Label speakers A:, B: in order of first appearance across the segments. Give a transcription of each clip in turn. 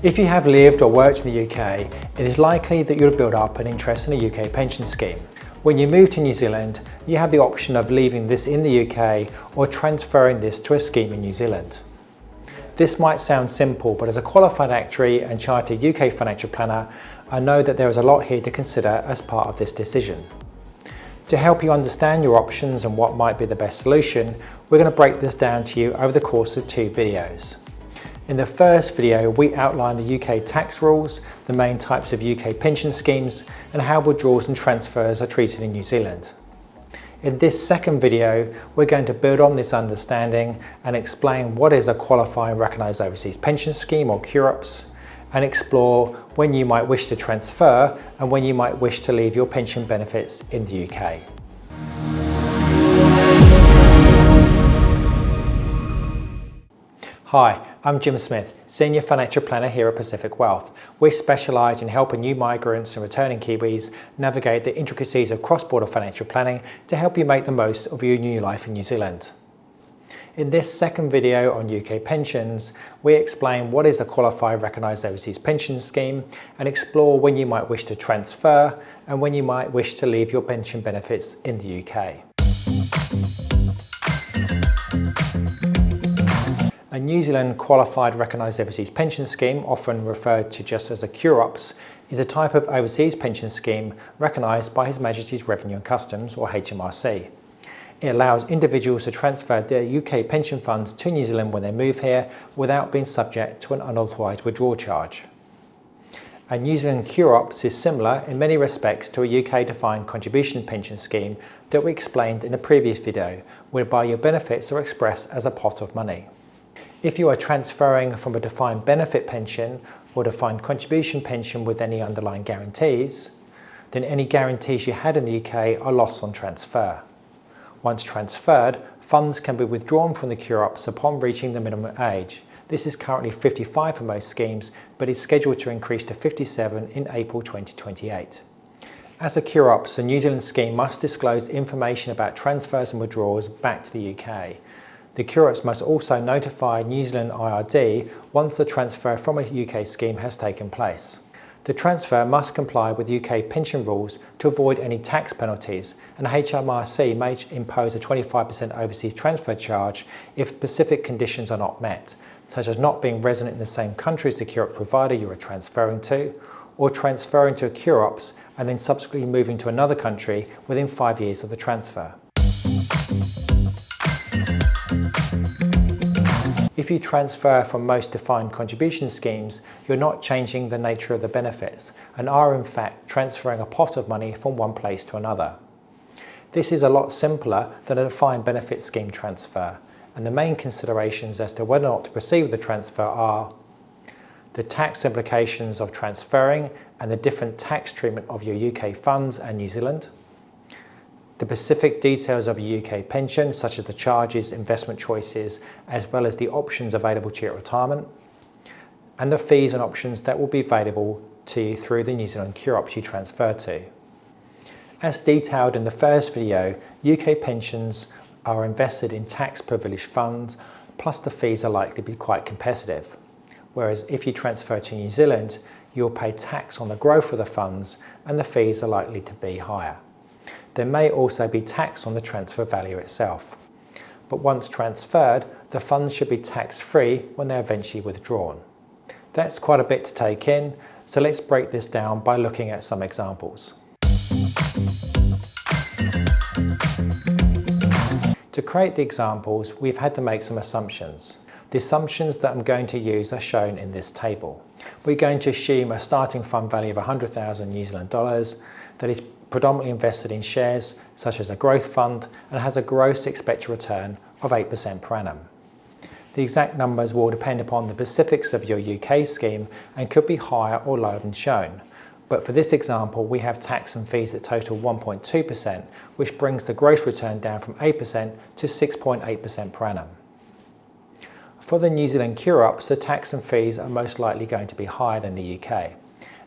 A: If you have lived or worked in the UK, it is likely that you'll build up an interest in a UK pension scheme. When you move to New Zealand, you have the option of leaving this in the UK or transferring this to a scheme in New Zealand. This might sound simple, but as a qualified actuary and chartered UK financial planner, I know that there is a lot here to consider as part of this decision. To help you understand your options and what might be the best solution, we're going to break this down to you over the course of 2 videos. In the first video, we outline the UK tax rules, the main types of UK pension schemes, and how withdrawals and transfers are treated in New Zealand. In this second video, we're going to build on this understanding and explain what is a qualifying recognised overseas pension scheme, or QROPS, and explore when you might wish to transfer and when you might wish to leave your pension benefits in the UK. Hi, I'm Jim Smith, Senior Financial Planner here at Pacific Wealth. We specialise in helping new migrants and returning Kiwis navigate the intricacies of cross-border financial planning to help you make the most of your new life in New Zealand. In this second video on UK pensions, we explain what is a qualified recognised overseas pension scheme and explore when you might wish to transfer and when you might wish to leave your pension benefits in the UK. A New Zealand Qualified Recognised Overseas Pension Scheme, often referred to just as a QROPS, is a type of overseas pension scheme recognised by His Majesty's Revenue and Customs, or HMRC. It allows individuals to transfer their UK pension funds to New Zealand when they move here without being subject to an unauthorised withdrawal charge. A New Zealand QROPS is similar in many respects to a UK defined contribution pension scheme that we explained in the previous video, whereby your benefits are expressed as a pot of money. If you are transferring from a defined benefit pension or defined contribution pension with any underlying guarantees, then any guarantees you had in the UK are lost on transfer. Once transferred, funds can be withdrawn from the QROPS upon reaching the minimum age. This is currently 55 for most schemes, but is scheduled to increase to 57 in April 2028. As a QROPS, the New Zealand scheme must disclose information about transfers and withdrawals back to the UK. The QROPS must also notify New Zealand IRD once the transfer from a UK scheme has taken place. The transfer must comply with UK pension rules to avoid any tax penalties, and HMRC may impose a 25% overseas transfer charge if specific conditions are not met, such as not being resident in the same country as the QROPS provider you are transferring to, or transferring to a QROPS and then subsequently moving to another country within 5 years of the transfer. If you transfer from most defined contribution schemes, you're not changing the nature of the benefits and are in fact transferring a pot of money from one place to another. This is a lot simpler than a defined benefit scheme transfer, and the main considerations as to whether or not to proceed with the transfer are the tax implications of transferring and the different tax treatment of your UK funds and New Zealand, the specific details of a UK pension, such as the charges, investment choices, as well as the options available to you at retirement, and the fees and options that will be available to you through the New Zealand QROPS you transfer to. As detailed in the first video, UK pensions are invested in tax-privileged funds, plus the fees are likely to be quite competitive. Whereas if you transfer to New Zealand, you'll pay tax on the growth of the funds and the fees are likely to be higher. There may also be tax on the transfer value itself. But once transferred, the funds should be tax-free when they're eventually withdrawn. That's quite a bit to take in, so let's break this down by looking at some examples. To create the examples, we've had to make some assumptions. The assumptions that I'm going to use are shown in this table. We're going to assume a starting fund value of 100,000 New Zealand dollars that is predominantly invested in shares such as a growth fund and has a gross expected return of 8% per annum. The exact numbers will depend upon the specifics of your UK scheme and could be higher or lower than shown. But for this example, we have tax and fees that total 1.2%, which brings the gross return down from 8% to 6.8% per annum. For the New Zealand QROPS, the tax and fees are most likely going to be higher than the UK.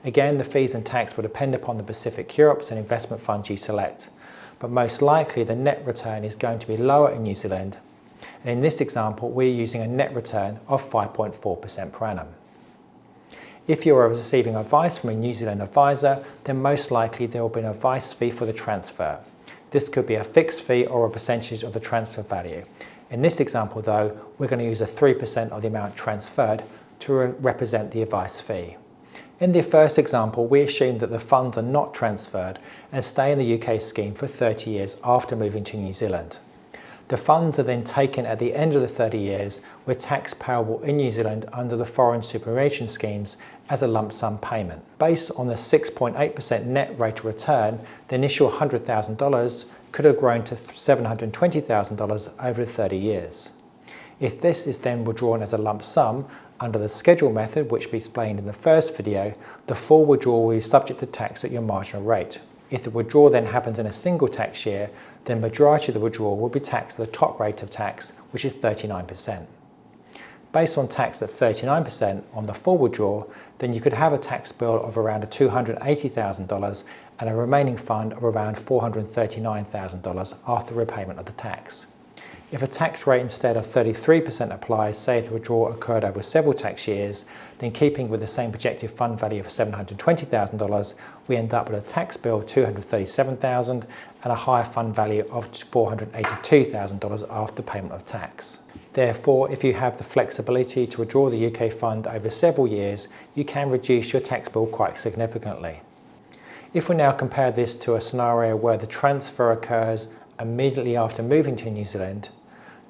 A: Again, the fees and tax will depend upon the specific QROPS and investment funds you select, but most likely the net return is going to be lower in New Zealand, and in this example we're using a net return of 5.4% per annum. If you are receiving advice from a New Zealand advisor, then most likely there will be an advice fee for the transfer. This could be a fixed fee or a percentage of the transfer value. In this example though, we're going to use a 3% of the amount transferred to represent the advice fee. In the first example, we assume that the funds are not transferred and stay in the UK scheme for 30 years after moving to New Zealand. The funds are then taken at the end of the 30 years with tax payable in New Zealand under the foreign superannuation schemes as a lump sum payment. Based on the 6.8% net rate of return, the initial $100,000 could have grown to $720,000 over 30 years. If this is then withdrawn as a lump sum, under the schedule method, which we explained in the first video, the full withdrawal will be subject to tax at your marginal rate. If the withdrawal then happens in a single tax year, then the majority of the withdrawal will be taxed at the top rate of tax, which is 39%. Based on tax at 39% on the full withdrawal, then you could have a tax bill of around $280,000 and a remaining fund of around $439,000 after repayment of the tax. If a tax rate instead of 33% applies, say the withdrawal occurred over several tax years, then keeping with the same projected fund value of $720,000, we end up with a tax bill of $237,000 and a higher fund value of $482,000 after payment of tax. Therefore, if you have the flexibility to withdraw the UK fund over several years, you can reduce your tax bill quite significantly. If we now compare this to a scenario where the transfer occurs immediately after moving to New Zealand,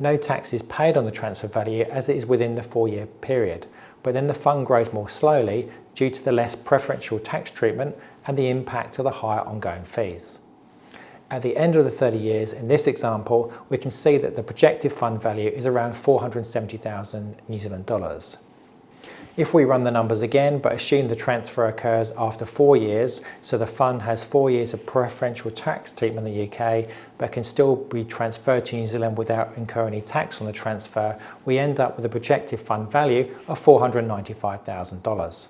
A: no tax is paid on the transfer value as it is within the 4-year period, but then the fund grows more slowly due to the less preferential tax treatment and the impact of the higher ongoing fees. At the end of the 30 years, in this example, we can see that the projected fund value is around 470,000 New Zealand dollars. If we run the numbers again, but assume the transfer occurs after 4 years, so the fund has 4 years of preferential tax treatment in the UK, but can still be transferred to New Zealand without incurring any tax on the transfer, we end up with a projected fund value of $495,000.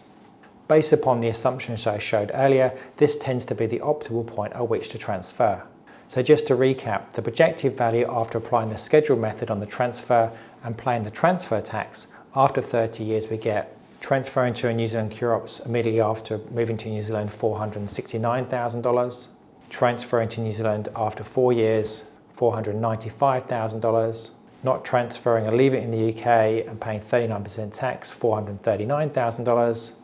A: Based upon the assumptions I showed earlier, this tends to be the optimal point at which to transfer. So just to recap, the projected value after applying the schedule method on the transfer and paying the transfer tax, after 30 years we get transferring to a New Zealand QROPS immediately after moving to New Zealand $469,000, transferring to New Zealand after 4 years $495,000, not transferring and leaving it in the UK and paying 39% tax $439,000,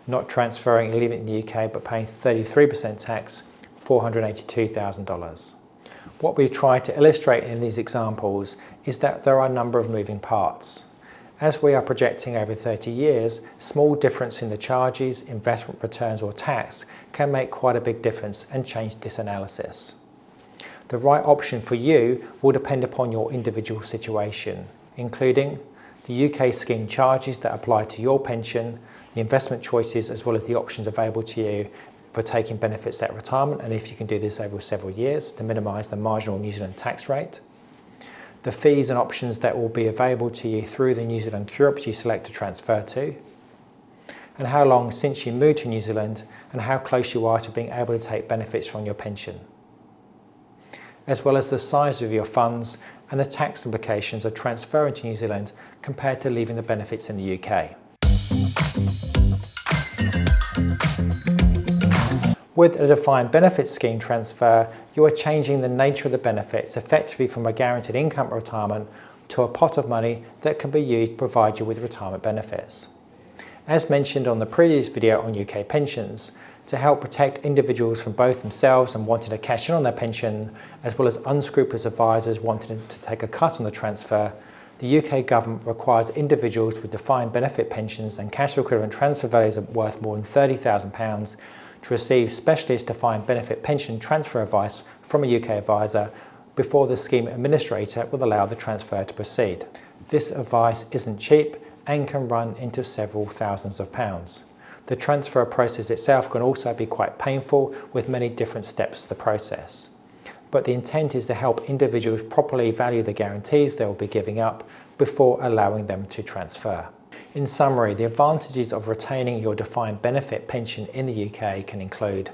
A: not transferring and leaving it in the UK but paying 33% tax $482,000. What we've tried to illustrate in these examples is that there are a number of moving parts. As we are projecting over 30 years, small difference in the charges, investment returns or tax can make quite a big difference and change this analysis. The right option for you will depend upon your individual situation, including the UK scheme charges that apply to your pension, the investment choices as well as the options available to you for taking benefits at retirement, and if you can do this over several years to minimise the marginal New Zealand tax rate, the fees and options that will be available to you through the New Zealand QROPS you select to transfer to, and how long since you moved to New Zealand and how close you are to being able to take benefits from your pension, as well as the size of your funds and the tax implications of transferring to New Zealand compared to leaving the benefits in the UK. With a defined benefit scheme transfer, you are changing the nature of the benefits effectively from a guaranteed income retirement to a pot of money that can be used to provide you with retirement benefits. As mentioned on the previous video on UK pensions, to help protect individuals from both themselves and wanting to cash in on their pension, as well as unscrupulous advisors wanting to take a cut on the transfer, the UK government requires individuals with defined benefit pensions and cash equivalent transfer values worth more than £30,000 to receive specialist defined benefit pension transfer advice from a UK advisor before the scheme administrator will allow the transfer to proceed. This advice isn't cheap and can run into several thousands of pounds. The transfer process itself can also be quite painful with many different steps to the process. But the intent is to help individuals properly value the guarantees they will be giving up before allowing them to transfer. In summary, the advantages of retaining your defined benefit pension in the UK can include: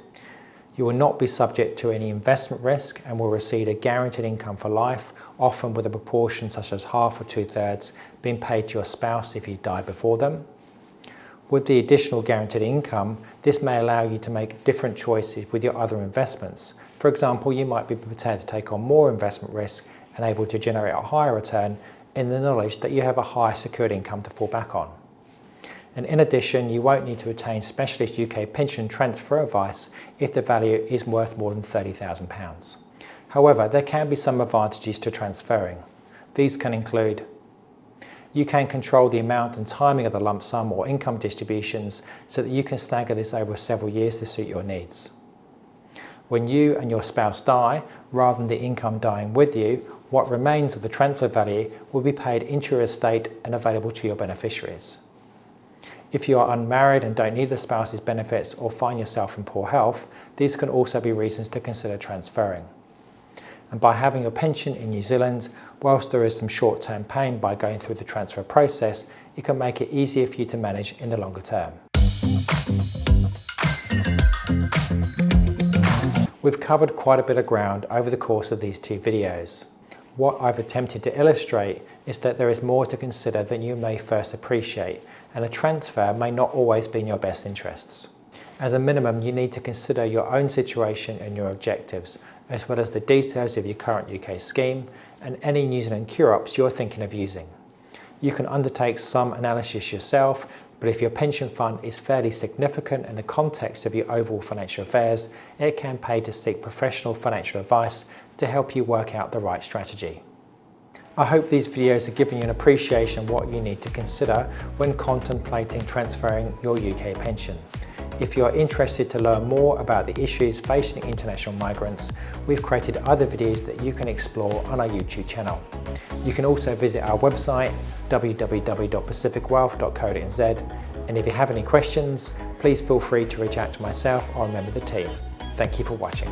A: You will not be subject to any investment risk and will receive a guaranteed income for life, often with a proportion such as half or 2/3 being paid to your spouse if you die before them. With the additional guaranteed income, this may allow you to make different choices with your other investments. For example, you might be prepared to take on more investment risk and able to generate a higher return in the knowledge that you have a higher secured income to fall back on. And in addition, you won't need to retain specialist UK pension transfer advice if the value is worth more than £30,000. However, there can be some advantages to transferring. These can include: you can control the amount and timing of the lump sum or income distributions so that you can stagger this over several years to suit your needs. When you and your spouse die, rather than the income dying with you, what remains of the transfer value will be paid into your estate and available to your beneficiaries. If you are unmarried and don't need the spouse's benefits or find yourself in poor health, these can also be reasons to consider transferring. And by having your pension in New Zealand, whilst there is some short-term pain by going through the transfer process, it can make it easier for you to manage in the longer term. We've covered quite a bit of ground over the course of these two videos. What I've attempted to illustrate is that there is more to consider than you may first appreciate, and a transfer may not always be in your best interests. As a minimum, you need to consider your own situation and your objectives, as well as the details of your current UK scheme and any New Zealand QROPS you're thinking of using. You can undertake some analysis yourself, but if your pension fund is fairly significant in the context of your overall financial affairs, it can pay to seek professional financial advice to help you work out the right strategy. I hope these videos have given you an appreciation of what you need to consider when contemplating transferring your UK pension. If you are interested to learn more about the issues facing international migrants, we've created other videos that you can explore on our YouTube channel. You can also visit our website www.pacificwealth.co.nz, and if you have any questions, please feel free to reach out to myself or a member of the team. Thank you for watching.